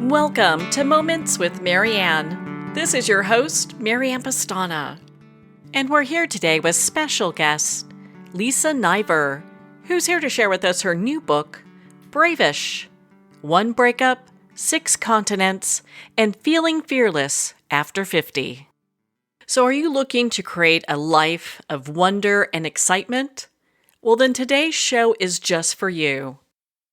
Welcome to Moments with Marianne. This is your host, Marianne Pastana. And we're here today with special guest, Lisa Niver, who's here to share with us her new book, Bravish: One Breakup, Six Continents, and Feeling Fearless After 50. So are you looking to create a life of wonder and excitement? Well, then today's show is just for you.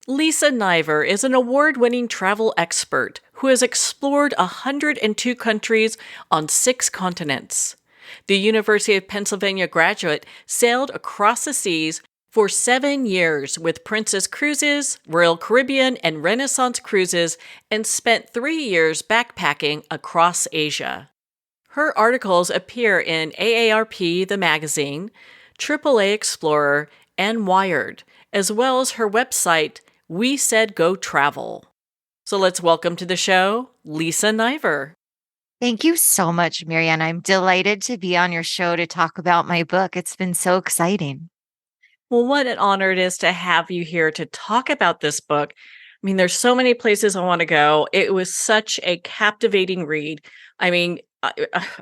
Lisa Niver is an award-winning travel expert who has explored 102 countries on 6 continents. The University of Pennsylvania graduate sailed across the seas for 7 years with Princess Cruises, Royal Caribbean, and Renaissance Cruises, and spent 3 years backpacking across Asia. Her articles appear in AARP, the magazine, AAA Explorer, and Wired, as well as her website, We Said Go Travel. So let's welcome to the show, Lisa Niver. Thank you so much, Marianne. I'm delighted to be on your show to talk about my book. It's been so exciting. Well, what an honor it is to have you here to talk about this book. I mean, there's so many places I want to go. It was such a captivating read. I mean,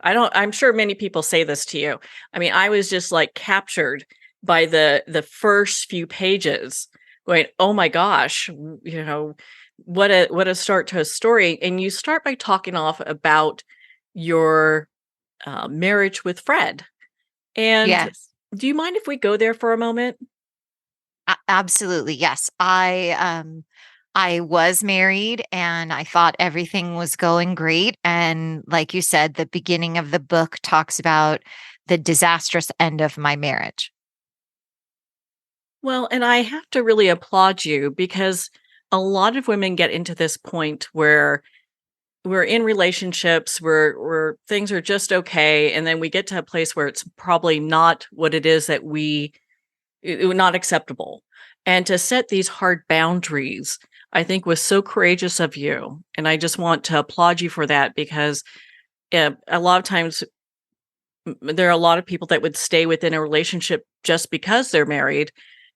I'm sure many people say this to you. I mean, I was just like captured by the first few pages going, oh my gosh, what a start to a story. And you start by talking off about your marriage with Fred. And Yes, do you mind if we go there for a moment? absolutely. Yes. I was married and I thought everything was going great. And like you said, the beginning of the book talks about the disastrous end of my marriage. Well, and I have to really applaud you because a lot of women get into this point where we're in relationships where things are just okay, and then we get to a place where it's probably not what it is that not acceptable. And to set these hard boundaries, I think was so courageous of you. And I just want to applaud you for that because a lot of times there are a lot of people that would stay within a relationship just because they're married,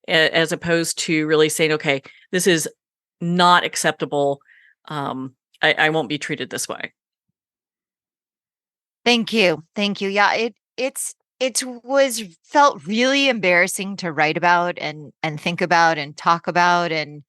as opposed to really saying, okay, this is not acceptable. I won't be treated this way. Thank you. Thank you. Yeah, it was felt really embarrassing to write about and think about and talk about. And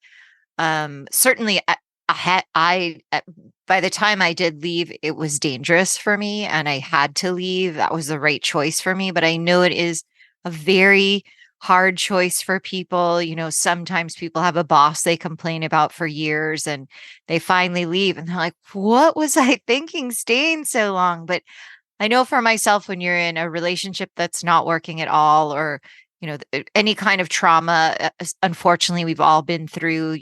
certainly, by the time I did leave, it was dangerous for me, and I had to leave. That was the right choice for me, but I know it is a very hard choice for people. Sometimes people have a boss they complain about for years, and they finally leave, and they're like, "What was I thinking, staying so long?" But I know for myself, when you're in a relationship that's not working at all, or any kind of trauma, unfortunately, we've all been through,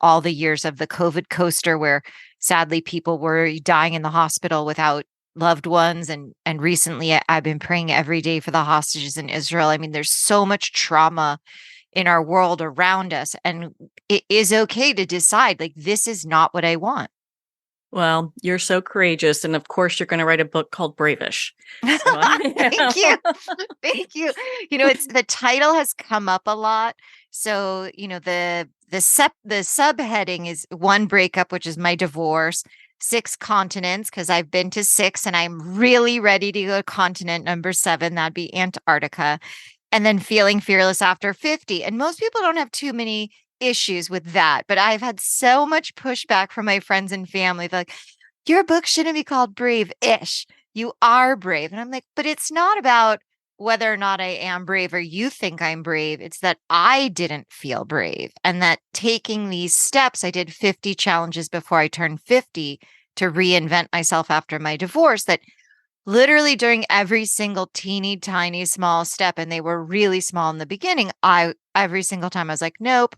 all the years of the COVID coaster, where sadly people were dying in the hospital without loved ones. And recently, I've been praying every day for the hostages in Israel. I mean, there's so much trauma in our world around us, and it is okay to decide, like, this is not what I want. Well, you're so courageous, and of course, you're going to write a book called Bravish. So, Thank you. Thank you. It's the title has come up a lot. So, the subheading is One Breakup, which is my divorce, Six Continents, because I've been to 6 and I'm really ready to go to continent number 7. That'd be Antarctica. And then Feeling Fearless After 50. And most people don't have too many issues with that, but I've had so much pushback from my friends and family. They're like, your book shouldn't be called Brave-ish. You are brave. And I'm like, but it's not about whether or not I am brave or you think I'm brave. It's that I didn't feel brave, and that taking these steps, I did 50 challenges before I turned 50 to reinvent myself after my divorce, that literally during every single teeny tiny small step, and they were really small in the beginning, every single time I was like, nope,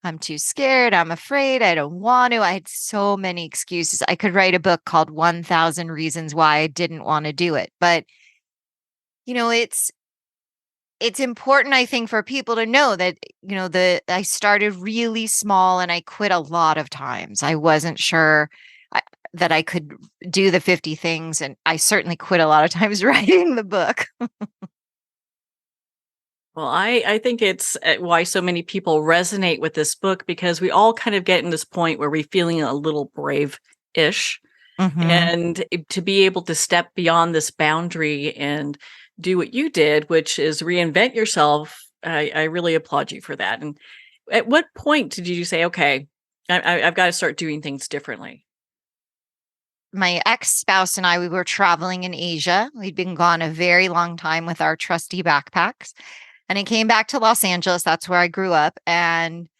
I'm too scared. I'm afraid. I don't want to. I had so many excuses. I could write a book called 1000 Reasons Why I Didn't Want to Do it. But, it's important, I think, for people to know that, I started really small and I quit a lot of times. I wasn't sure that I could do the 50 things. And I certainly quit a lot of times writing the book. Well, I think it's why so many people resonate with this book, because we all kind of get in this point where we're feeling a little brave-ish. Mm-hmm. And to be able to step beyond this boundary and do what you did, which is reinvent yourself, I really applaud you for that. And at what point did you say, okay, I've got to start doing things differently? My ex-spouse and I, we were traveling in Asia. We'd been gone a very long time with our trusty backpacks. And I came back to Los Angeles. That's where I grew up. And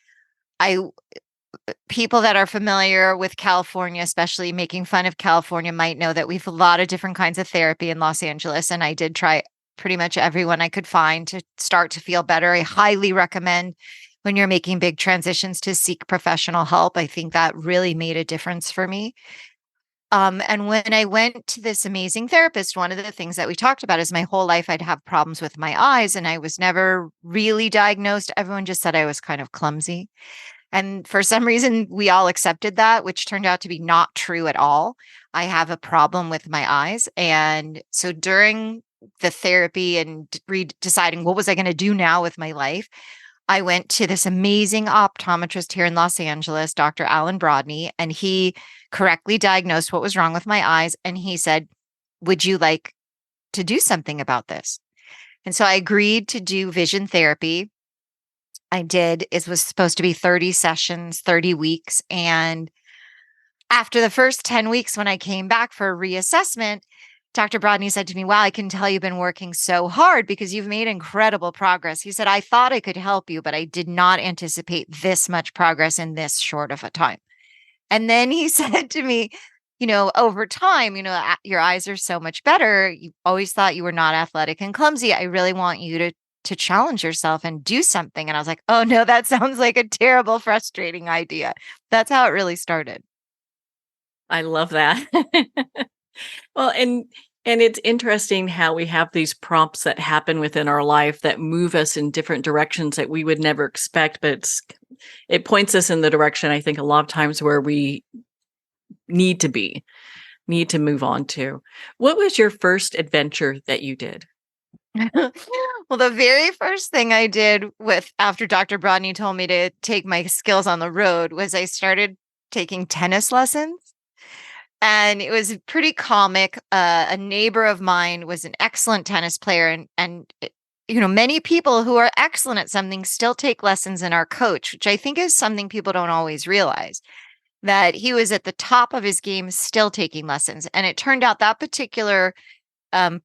I people that are familiar with California, especially making fun of California, might know that we have a lot of different kinds of therapy in Los Angeles. And I did try pretty much everyone I could find to start to feel better. I highly recommend when you're making big transitions to seek professional help. I think that really made a difference for me. And when I went to this amazing therapist, one of the things that we talked about is my whole life I'd have problems with my eyes, and I was never really diagnosed. Everyone just said I was kind of clumsy. And for some reason, we all accepted that, which turned out to be not true at all. I have a problem with my eyes. And so during the therapy and deciding what was I going to do now with my life, I went to this amazing optometrist here in Los Angeles, Dr. Alan Brodney, and he correctly diagnosed what was wrong with my eyes. And he said, would you like to do something about this? And so I agreed to do vision therapy. I did. It was supposed to be 30 sessions, 30 weeks. And after the first 10 weeks, when I came back for a reassessment, Dr. Brodney said to me, wow, I can tell you've been working so hard because you've made incredible progress. He said, I thought I could help you, but I did not anticipate this much progress in this short of a time. And then he said to me, over time, your eyes are so much better. You always thought you were not athletic and clumsy. I really want you to challenge yourself and do something. And I was like, oh no, that sounds like a terrible, frustrating idea. That's how it really started. I love that. Well, and it's interesting how we have these prompts that happen within our life that move us in different directions that we would never expect, but it points us in the direction, I think, a lot of times where we need to be, need to move on to. What was your first adventure that you did? Well, the very first thing I did with after Dr. Brodney told me to take my skills on the road was I started taking tennis lessons. And it was pretty comic. A neighbor of mine was an excellent tennis player, and many people who are excellent at something still take lessons in our coach, which I think is something people don't always realize. That he was at the top of his game, still taking lessons, and it turned out that particular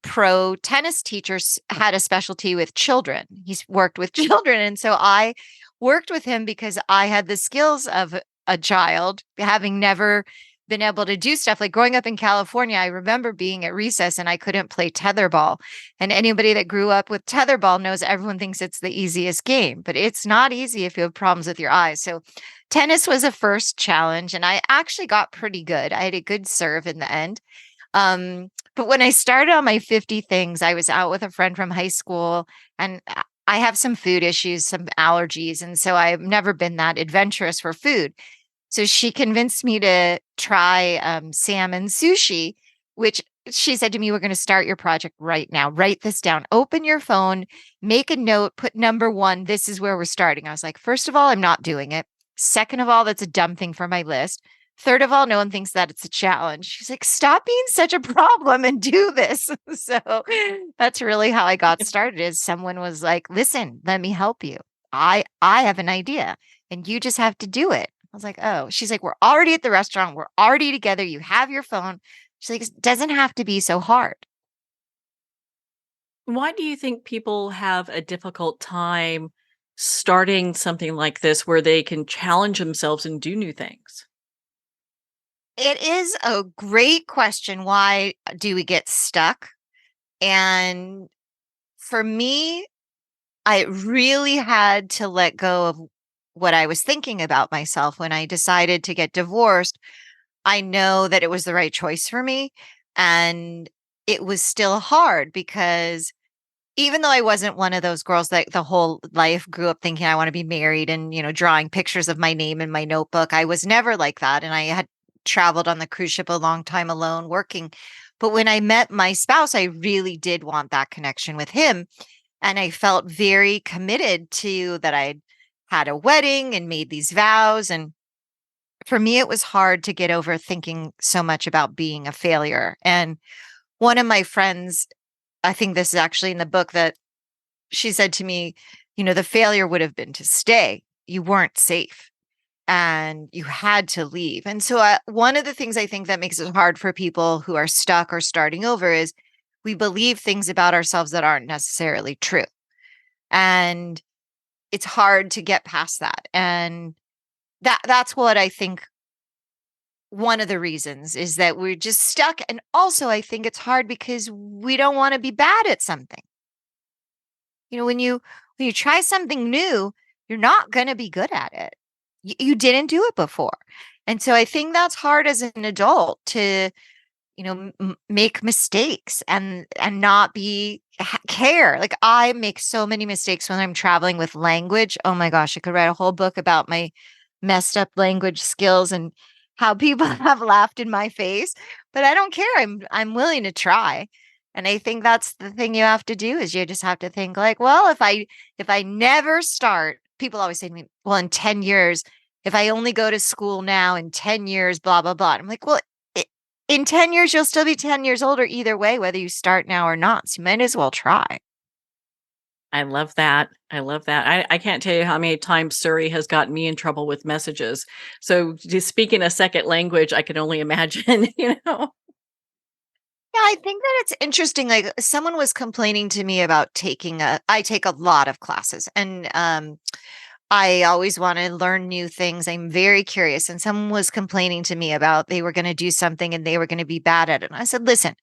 pro tennis teachers had a specialty with children. He's worked with children. And so I worked with him because I had the skills of a child, having never been able to do stuff like growing up in California. I remember being at recess and I couldn't play tetherball. And anybody that grew up with tetherball knows everyone thinks it's the easiest game, but it's not easy if you have problems with your eyes. So tennis was a first challenge, and I actually got pretty good. I had a good serve in the end. But when I started on my 50 things, I was out with a friend from high school, and I have some food issues, some allergies. And so I've never been that adventurous for food. So she convinced me to try salmon sushi, which she said to me, we're going to start your project right now. Write this down. Open your phone, make a note, put number 1. This is where we're starting. I was like, first of all, I'm not doing it. Second of all, that's a dumb thing for my list. Third of all, no one thinks that it's a challenge. She's like, stop being such a problem and do this. So that's really how I got started, is someone was like, listen, let me help you. I have an idea and you just have to do it. I was like, oh, she's like, we're already at the restaurant. We're already together. You have your phone. She's like, it doesn't have to be so hard. Why do you think people have a difficult time starting something like this where they can challenge themselves and do new things? It is a great question. Why do we get stuck? And for me, I really had to let go of what I was thinking about myself when I decided to get divorced. I know that it was the right choice for me. And it was still hard because even though I wasn't one of those girls that the whole life grew up thinking I want to be married and, drawing pictures of my name in my notebook, I was never like that. And I had traveled on the cruise ship a long time alone working. But when I met my spouse, I really did want that connection with him. And I felt very committed to that. I'd had a wedding and made these vows. And for me, it was hard to get over thinking so much about being a failure. And one of my friends, I think this is actually in the book, that she said to me, the failure would have been to stay. You weren't safe and you had to leave. And so, one of the things I think that makes it hard for people who are stuck or starting over is we believe things about ourselves that aren't necessarily true. And it's hard to get past that. And that's what I think one of the reasons is that we're just stuck. And also, I think it's hard because we don't want to be bad at something. When you try something new, you're not going to be good at it. You didn't do it before. And so I think that's hard as an adult to, make mistakes and not care. Like, I make so many mistakes when I'm traveling with language. Oh my gosh, I could write a whole book about my messed up language skills and how people have laughed in my face, but I don't care. I'm willing to try. And I think that's the thing you have to do is you just have to think like, well, if I never start, people always say to me, well, in 10 years, if I only go to school now in 10 years, blah, blah, blah. I'm like, well, in 10 years, you'll still be 10 years older either way, whether you start now or not. So you might as well try. I love that. I love that. I can't tell you how many times Surrey has gotten me in trouble with messages. So just speaking a second language, I can only imagine, Yeah, I think that it's interesting. Like, someone was complaining to me about I take a lot of classes, and I always want to learn new things. I'm very curious. And someone was complaining to me about they were going to do something and they were going to be bad at it. And I said, listen,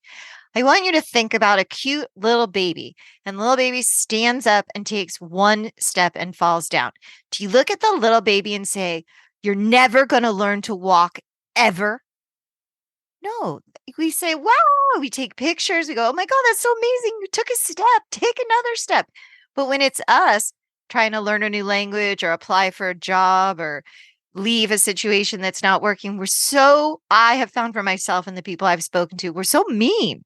I want you to think about a cute little baby, and the little baby stands up and takes one step and falls down. Do you look at the little baby and say, you're never going to learn to walk ever? No, we say, wow, we take pictures. We go, oh my God, that's so amazing. You took a step, take another step. But when it's us trying to learn a new language or apply for a job or leave a situation that's not working, I have found for myself and the people I've spoken to, we're so mean.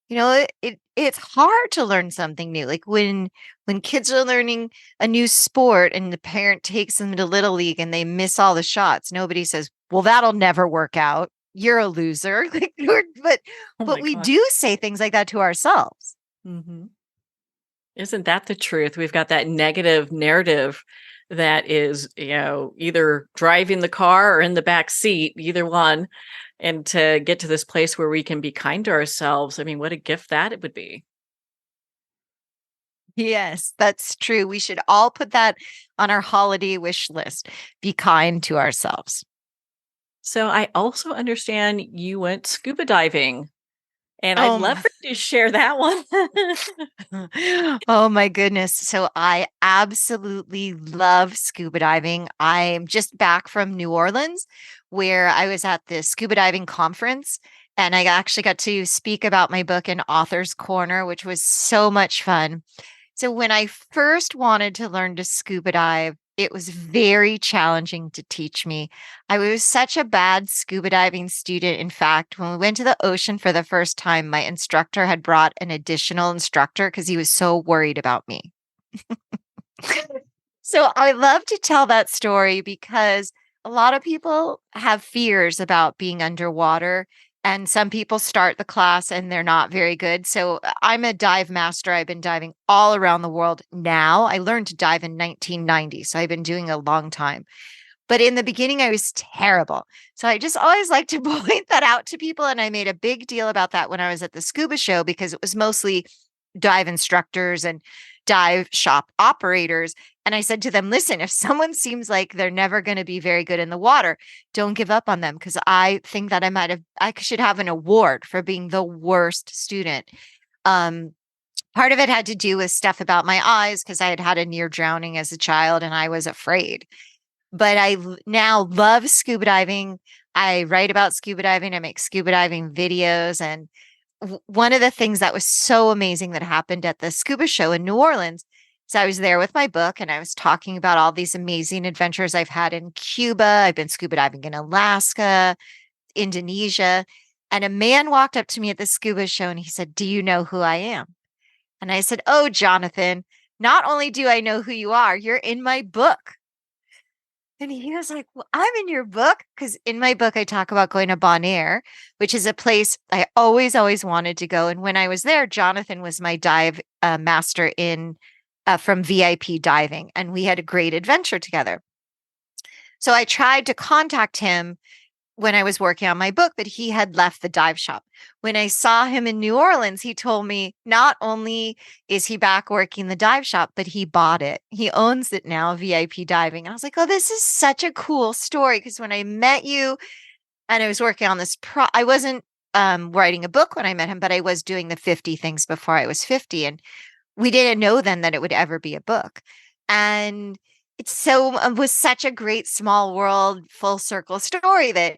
It's hard to learn something new. Like when kids are learning a new sport and the parent takes them to Little League and they miss all the shots, nobody says, well, that'll never work out. You're a loser. But Oh but my we God. do say things like that to ourselves. Mhm. Isn't that the truth? We've got that negative narrative that is, either driving the car or in the back seat, either one. And to get to this place where we can be kind to ourselves, I mean, what a gift that it would be. Yes, that's true. We should all put that on our holiday wish list. Be kind to ourselves. So I also understand you went scuba diving, and I'd love Oh, for you to share that one. oh my goodness. So I absolutely love scuba diving. I'm just back from New Orleans where I was at the scuba diving conference and I actually got to speak about my book in Author's Corner, which was so much fun. So when I first wanted to learn to scuba dive, it was very challenging to teach me. I was such a bad scuba diving student. In fact, when we went to the ocean for the first time, my instructor had brought an additional instructor because he was so worried about me. So I love to tell that story because a lot of people have fears about being underwater. And some people start the class and they're not very good. So I'm a dive master. I've been diving all around the world now. I learned to dive in 1990. So I've been doing a long time. But in the beginning, I was terrible. So I just always like to point that out to people. And I made a big deal about that when I was at the scuba show because it was mostly dive instructors and dive shop operators. And I said to them, listen, if someone seems like they're never going to be very good in the water, don't give up on them because I think that I should have an award for being the worst student. Um, Part of it had to do with stuff about my eyes because I had had a near drowning as a child and I was afraid. But now love scuba diving. I write about scuba diving. I make scuba diving videos. And one of the things that was so amazing that happened at the scuba show in New Orleans is I was there with my book and I was talking about all these amazing adventures I've had in Cuba. I've been scuba diving in Alaska, Indonesia. And a man walked up to me at the scuba show and he said, do you know who I am? And I said, "Oh, Jonathan, not only do I know who you are, you're in my book." And he was like, "Well, I'm in your book." Because in my book, I talk about going to Bonaire, which is a place I always wanted to go. And when I was there, Jonathan was my dive master in from VIP diving, and we had a great adventure together. So I tried to contact him when I was working on my book, but he had left the dive shop. When I saw him in New Orleans, he told me not only is he back working the dive shop, but he bought it. He owns it now, VIP diving. I was like, "Oh, this is such a cool story." Because when I met you and I was working on this, I wasn't writing a book when I met him, but I was doing the 50 things before I was 50. And we didn't know then that it would ever be a book. And was such a great small world full circle story that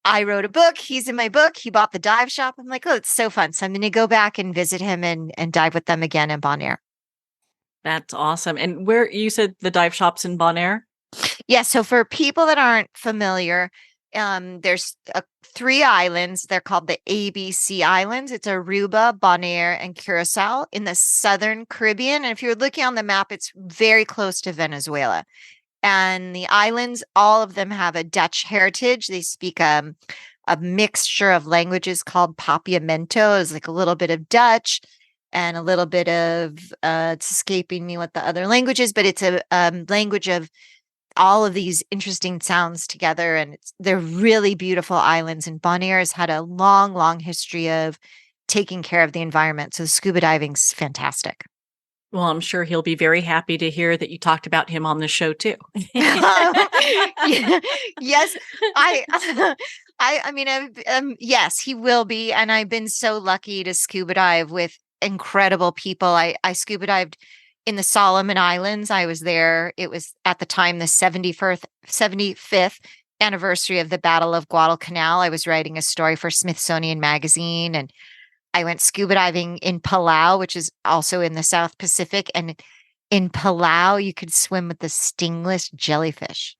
I wrote a book. He's in my book. He bought the dive shop. I'm like, "Oh, it's so fun." So I'm going to go back and visit him and dive with them again in Bonaire. That's awesome. And where you said the dive shop's in Bonaire? Yeah. So for people that aren't familiar, there's 3 islands. They're called the ABC Islands. It's Aruba, Bonaire, and Curacao in the southern Caribbean. And if you're looking on the map, it's very close to Venezuela. And the islands, all of them have a Dutch heritage. They speak a mixture of languages called Papiamento. It's like a little bit of Dutch and a little bit of, it's escaping me what the other language is, but it's a language of all of these interesting sounds together. And they're really beautiful islands. And Bonaire has had a long history of taking care of the environment. So scuba diving's fantastic. Well, I'm sure he'll be very happy to hear that you talked about him on the show too. Yeah, yes, I, I mean, yes, he will be, and I've been so lucky to scuba dive with incredible people. I scuba dived in the Solomon Islands. I was there. It was at the time the 75th anniversary of the Battle of Guadalcanal. I was writing a story for Smithsonian Magazine, and I went scuba diving in Palau, which is also in the South Pacific. And in Palau, you could swim with the stingless jellyfish.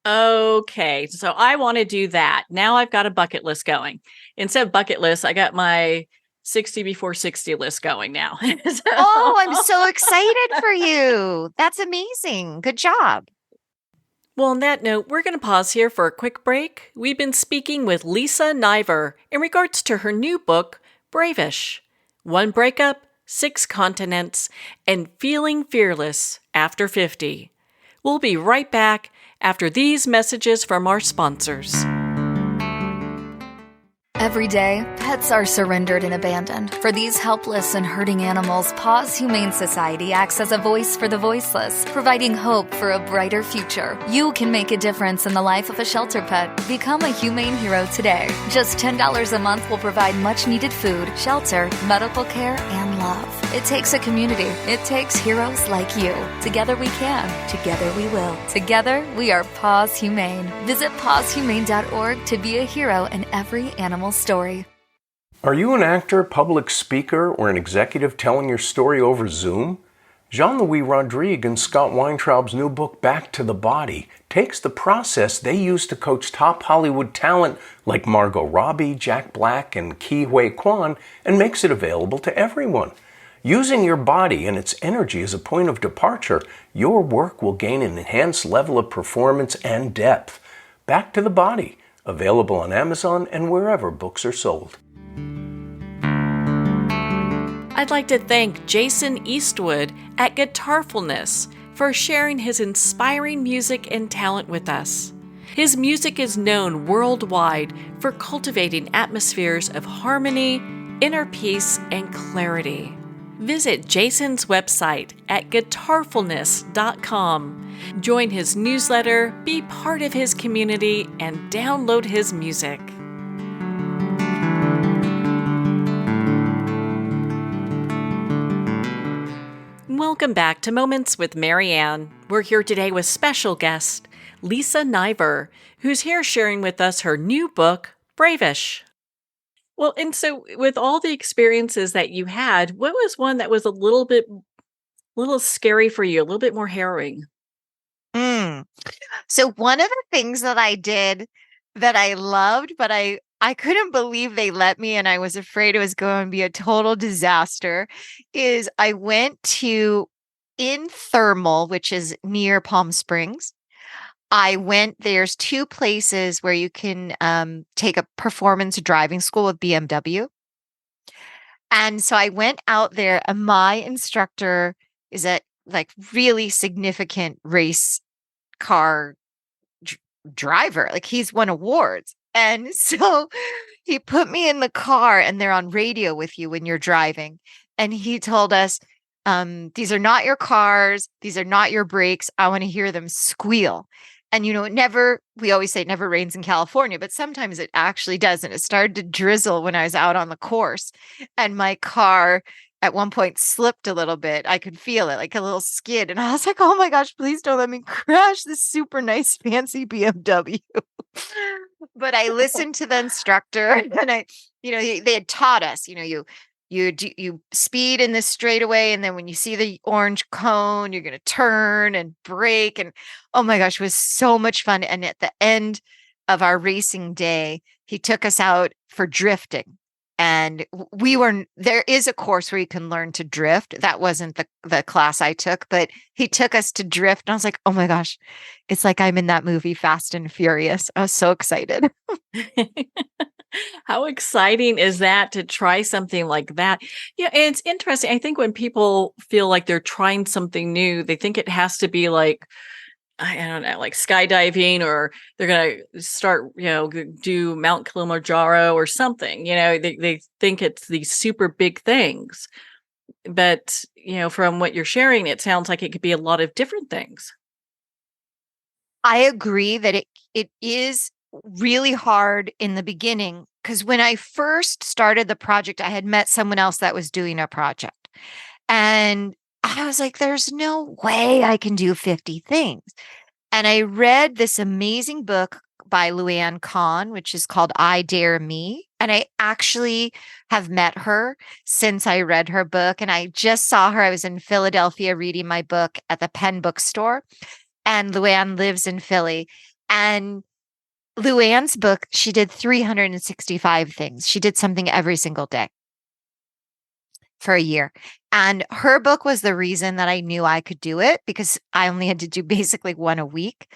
Okay, so I want to do that. Now I've got a bucket list going. Instead of bucket list, I got my 60 before 60 list going now. Oh, I'm so excited for you. That's amazing. Good job. Well, on that note, we're going to pause here for a quick break. We've been speaking with Lisa Niver in regards to her new book, Bravish: 1 Breakup, 6 Continents, and Feeling Fearless After 50. We'll be right back after these messages from our sponsors. Every day, pets are surrendered and abandoned. For these helpless and hurting animals, Paws Humane Society acts as a voice for the voiceless, providing hope for a brighter future. You can make a difference in the life of a shelter pet. Become a humane hero today. Just $10 a month will provide much-needed food, shelter, medical care, and love. It takes a community. It takes heroes like you. Together we can. Together we will. Together we are Paws Humane. Visit pawshumane.org to be a hero in every animal story. Are you an actor, public speaker, or an executive telling your story over Zoom? Jean-Louis Rodrigue and Scott Weintraub's new book, Back to the Body, takes the process they use to coach top Hollywood talent like Margot Robbie, Jack Black, and Ke Huy Quan and makes it available to everyone. Using your body and its energy as a point of departure, your work will gain an enhanced level of performance and depth. Back to the Body, available on Amazon and wherever books are sold. I'd like to thank Jason Eastwood at Guitarfulness for sharing his inspiring music and talent with us. His music is known worldwide for cultivating atmospheres of harmony, inner peace, and clarity. Visit Jason's website at guitarfulness.com. Join his newsletter, be part of his community, and download his music. Welcome back to Moments with Marianne. We're here today with special guest Lisa Niver, who's here sharing with us her new book, Bravish. Well, and so with all the experiences that you had, what was one that was a little scary for you, a little bit more harrowing? So one of the things that I did that I loved, but I I couldn't believe they let me, and I was afraid it was going to be a total disaster, is I went to in Thermal, which is near Palm Springs. There's two places where you can take a performance driving school with BMW. And so I went out there, and my instructor is a like really significant race car driver. Like he's won awards. And so he put me in the car, and they're on radio with you when you're driving. And he told us, these are not your cars. These are not your brakes. I want to hear them squeal. And, we always say it never rains in California, but sometimes it actually does. And it started to drizzle when I was out on the course. And my car at one point slipped a little bit. I could feel it like a little skid. And I was like, oh my gosh, please don't let me crash this super nice, fancy BMW. But I listened to the instructor, and they had taught us, you speed in this straightaway, and then when you see the orange cone, you're going to turn and brake. And oh my gosh, it was so much fun. And at the end of our racing day, he took us out for drifting. And there is a course where you can learn to drift. That wasn't the class I took, but he took us to drift. And I was like, oh my gosh, it's like I'm in that movie Fast and Furious. I was so excited. How exciting is that to try something like that? Yeah, and it's interesting. I think when people feel like they're trying something new, they think it has to be like, I don't know, like skydiving, or they're going to start, do Mount Kilimanjaro or something. They think it's these super big things. But, from what you're sharing, it sounds like it could be a lot of different things. I agree that it is really hard in the beginning, because when I first started the project, I had met someone else that was doing a project. And I was like, there's no way I can do 50 things. And I read this amazing book by Luann Kahn, which is called I Dare Me. And I actually have met her since I read her book. And I just saw her. I was in Philadelphia reading my book at the Penn bookstore. And Luann lives in Philly. And Luann's book, she did 365 things. She did something every single day for a year. And her book was the reason that I knew I could do it, because I only had to do basically one a week.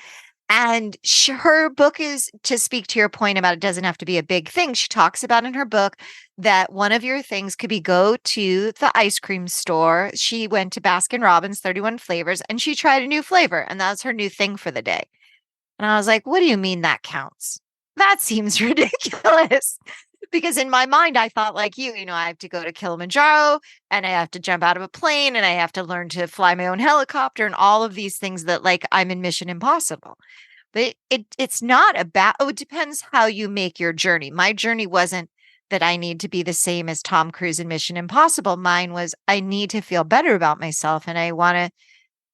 And her book is, to speak to your point about it doesn't have to be a big thing. She talks about in her book that one of your things could be go to the ice cream store. She went to Baskin Robbins, 31 flavors, and she tried a new flavor. And that was her new thing for the day. And I was like, what do you mean that counts? That seems ridiculous. Because in my mind, I thought like I have to go to Kilimanjaro, and I have to jump out of a plane, and I have to learn to fly my own helicopter, and all of these things that like I'm in Mission Impossible. But it's not about, it depends how you make your journey. My journey wasn't that I need to be the same as Tom Cruise in Mission Impossible. Mine was, I need to feel better about myself, and I want to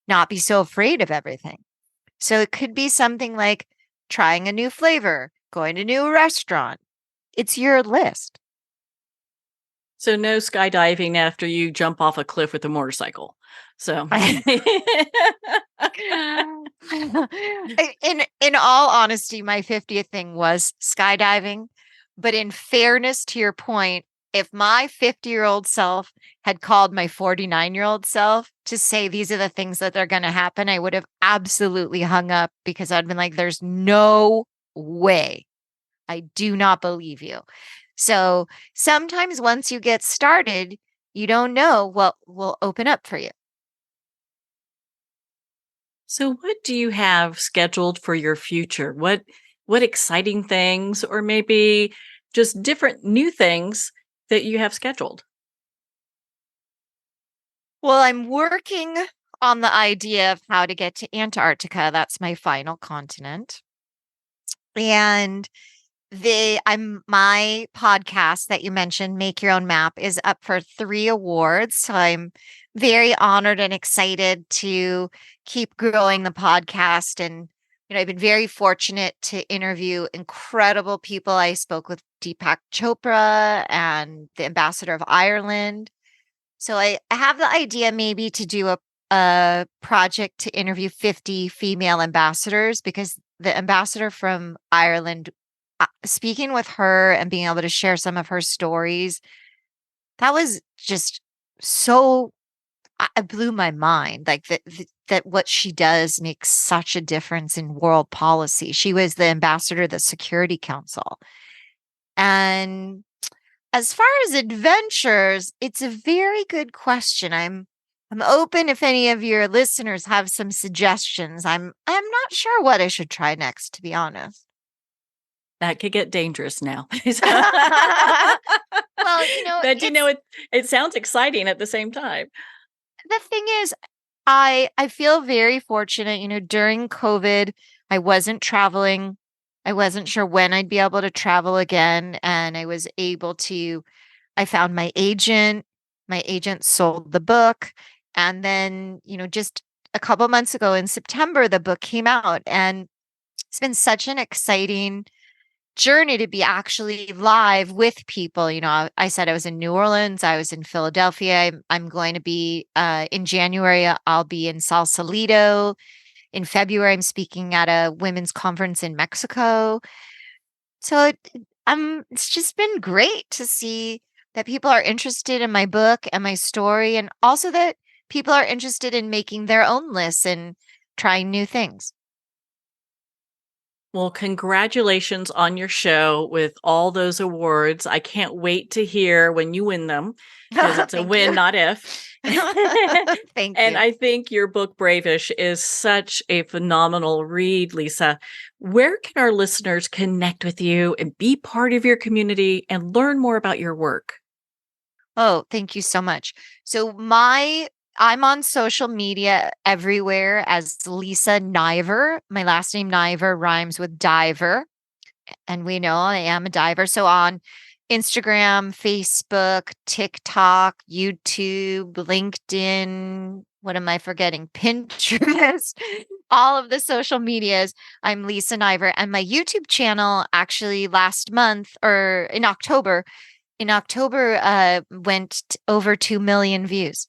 not be so afraid of everything. So it could be something like trying a new flavor, going to a new restaurant. It's your list. So no skydiving after you jump off a cliff with a motorcycle. So in all honesty, my 50th thing was skydiving. But in fairness to your point, if my 50-year-old self had called my 49-year-old self to say these are the things that are going to happen, I would have absolutely hung up, because I'd been like, there's no way. I do not believe you. So sometimes once you get started, you don't know what will open up for you. So what do you have scheduled for your future? What exciting things, or maybe just different new things that you have scheduled? Well, I'm working on the idea of how to get to Antarctica. That's my final continent. And my podcast that you mentioned, Make Your Own Map, is up for 3 awards. So I'm very honored and excited to keep growing the podcast. And, I've been very fortunate to interview incredible people. I spoke with Deepak Chopra and the ambassador of Ireland. So I have the idea maybe to do a project to interview 50 female ambassadors, because the ambassador from Ireland speaking with her and being able to share some of her stories, that was just so, it blew my mind. Like that what she does makes such a difference in world policy. She was the ambassador to the Security Council. And as far as adventures, it's a very good question. I'm open if any of your listeners have some suggestions. I'm not sure what I should try next, to be honest. That could get dangerous now. Well, But it sounds exciting at the same time. the thing is, I feel very fortunate. During COVID, I wasn't traveling. I wasn't sure when I'd be able to travel again, and I was able to. I found my agent. My agent sold the book, and then just a couple months ago in September, the book came out, and it's been such an exciting journey to be actually live with people. I said I was in New Orleans, I was in Philadelphia. I'm going to be in January, I'll be in Sausalito. In February, I'm speaking at a women's conference in Mexico. So it's just been great to see that people are interested in my book and my story, and also that people are interested in making their own lists and trying new things. Well, congratulations on your show with all those awards. I can't wait to hear when you win them, because it's a Thank win, you. not if. Thank And you. I think your book, Bravish, is such a phenomenal read, Lisa. Where can our listeners connect with you and be part of your community and learn more about your work? Oh, thank you so much. So I'm on social media everywhere as Lisa Niver. My last name Niver rhymes with diver, and we know I am a diver. So on Instagram, Facebook, TikTok, YouTube, LinkedIn, what am I forgetting? Pinterest, all of the social medias. I'm Lisa Niver, and my YouTube channel actually last month, or in October, went over 2 million views.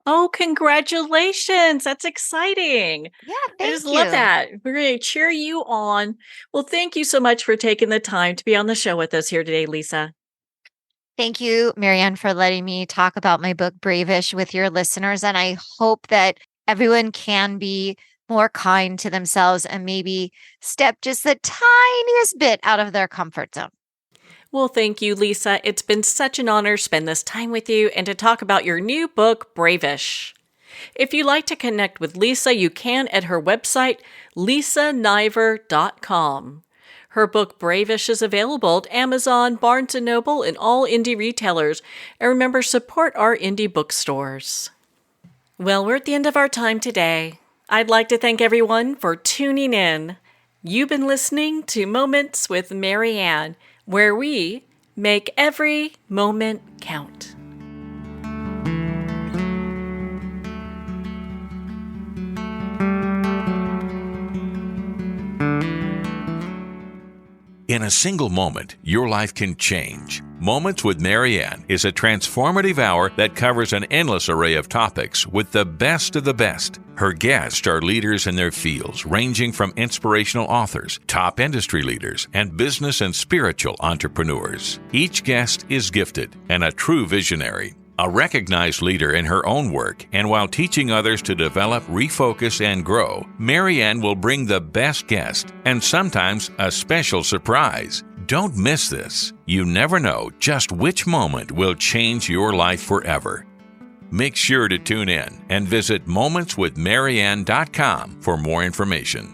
Oh, congratulations. That's exciting. Yeah, I thank just you. love that. We're going to cheer you on. Well, thank you so much for taking the time to be on the show with us here today, Lisa. Thank you, Marianne, for letting me talk about my book, Bravish, with your listeners. And I hope that everyone can be more kind to themselves and maybe step just the tiniest bit out of their comfort zone. Well, thank you, Lisa. It's been such an honor to spend this time with you and to talk about your new book, Bravish. If you'd like to connect with Lisa, you can at her website, lisaniver.com. Her book, Bravish, is available at Amazon, Barnes & Noble, and all indie retailers. And remember, support our indie bookstores. Well, we're at the end of our time today. I'd like to thank everyone for tuning in. You've been listening to Moments with Marianne, where we make every moment count. In a single moment, your life can change. Moments with Marianne is a transformative hour that covers an endless array of topics with the best of the best. Her guests are leaders in their fields, ranging from inspirational authors, top industry leaders, and business and spiritual entrepreneurs. Each guest is gifted and a true visionary, a recognized leader in her own work, and while teaching others to develop, refocus, and grow, Marianne will bring the best guest and sometimes a special surprise. Don't miss this. You never know just which moment will change your life forever. Make sure to tune in and visit momentswithmarianne.com for more information.